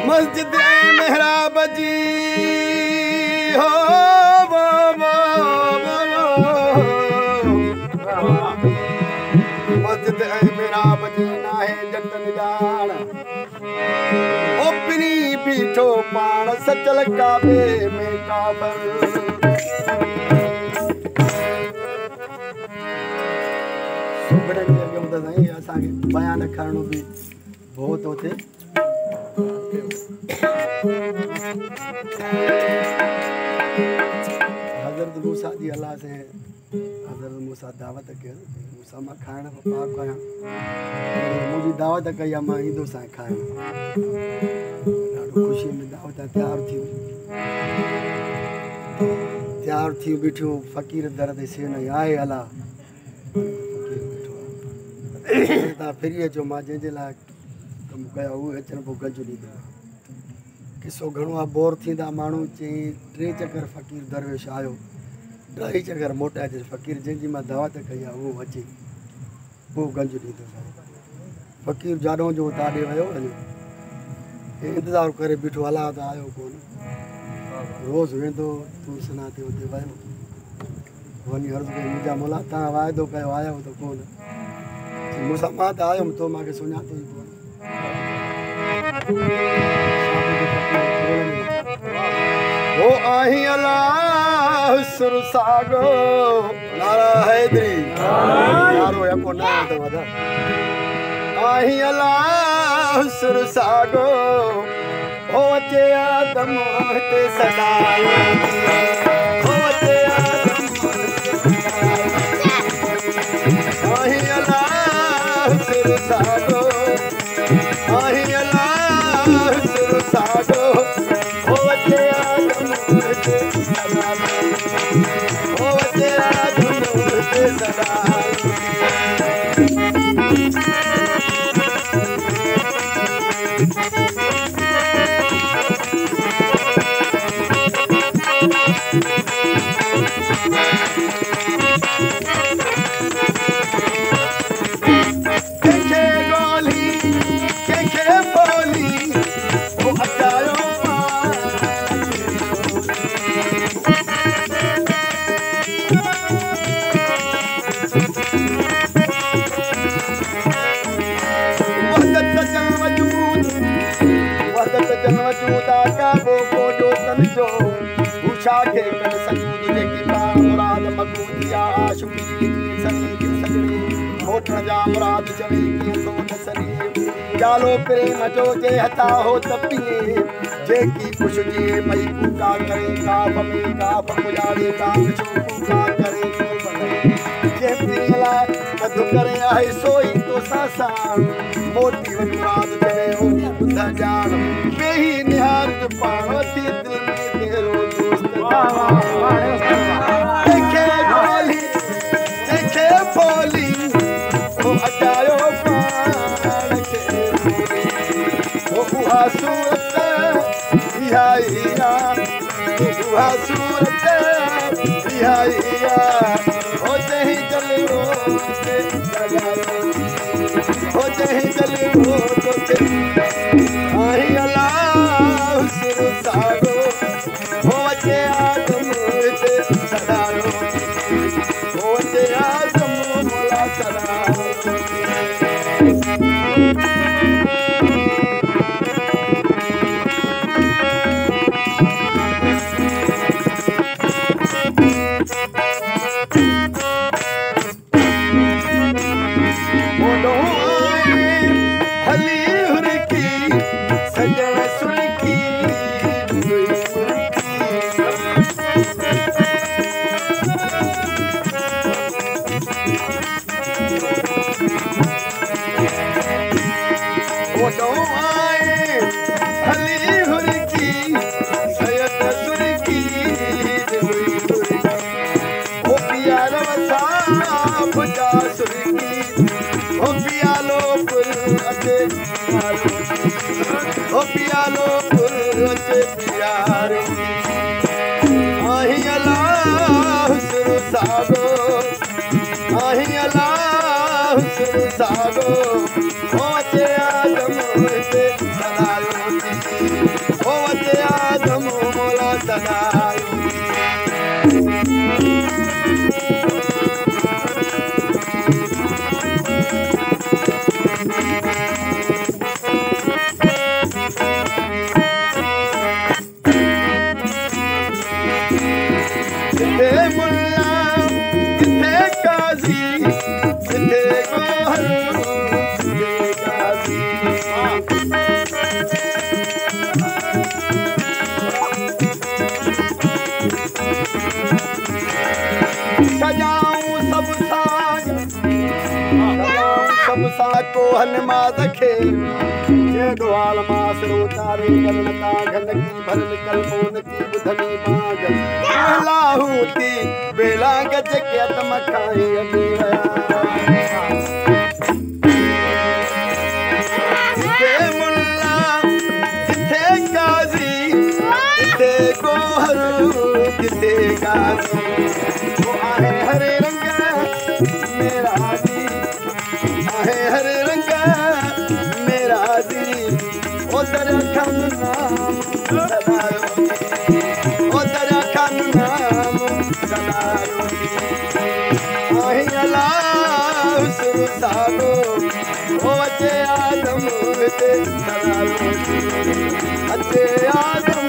मस्जिद मेहराब जी हो मस्जिद मेहराब जी नाहे जटन जान ओपनी बीठो पाण सचल काबे में काबर सुबड़े के अगे तो नहीं असांखे बयान करणो भी बहुत होते हज़रत मूसा जी अल्लाह से हज़रत मूसा दावत कयो मूसा मां खाइण पाक कयां मुंहिंजी दावत कई आहे मां ईंदो सां खाइण ॾाढो ख़ुशी में दावत तयारु थी बीठियूं फ़क़ीर दर ते से न आहे अला फ़क़ीर बीठो आहे तव्हां फिरी अचो मां जंहिंजे लाइ कमु कयो उहे अचनि पोइ गंज ॾींदो किसो घणो आहे बोर थींदा माण्हू चई 3 चकर फ़क़ीर दरवेश आयो 2 चकर मोटाए अचे फ़क़ीर जंहिंजी मां दावत कई आहे उहो अचे पोइ गंज ॾींदो फ़क़ीर जाॾो जो ताॾे वियो वञो इंतज़ारु करे बीठो हला त आयो कोन रोज़ वेंदो तूं सना ते हुते वियो वञी अर्ज़ु कई मुंहिंजा मोला तव्हां वाइदो कयो आयो त कोन मूंसां मां त आयुमि तो मूंखे सुञातो ई कोन ओ आही अल्लाह सुरसागो नारा हैदरी नारो यको ना तो वदा आही अल्लाह सुरसागो ओ अचे आदम ते सदायो ओ अचे आदम आही अल्लाह सुरसागो आही अल्लाह सुरसागो ओ अचे आदम ते सदायो ओ अचे आदम ते सदायो चालो प्रेम जो जे हथा हो तपिए जेकी खुश जी मई कूका करे काफ में काफ गुजारे काफ जो कूका करे जे प्रियला कदु करे आहे सोई तो सासा मोटी मुराद चवे हो बुध जान बेही निहार जो पावती दिल में तेरो दोस्त देखे गोली देखे बोली ओ हटायो सूरत हो जही जलियो हो जही जलियो आई अल्लाह सुरसागो हो अचे आदम ते सदायो हो अचे आदम मोला सदायो आही अल्लाह सागो होते आदम ते सदायो होते आदम मोला सदायो को हनुमाद खे जे द्वाल मास रोतारे कलता घन की भरल कलमोन की बुधनी बाग लाहूती बेला गज के तम खाए अभी के मुल्ला जिथे काजी जिथे गोहर जिथे काजी वो आहे हरे रंग मेरा जी आहे हरे रंग मेरा जी उधर खन नाम सदायो उधर खन नाम सदायो आहे अल्लाह सुरसागो होते आदम ते सदायो अते आदम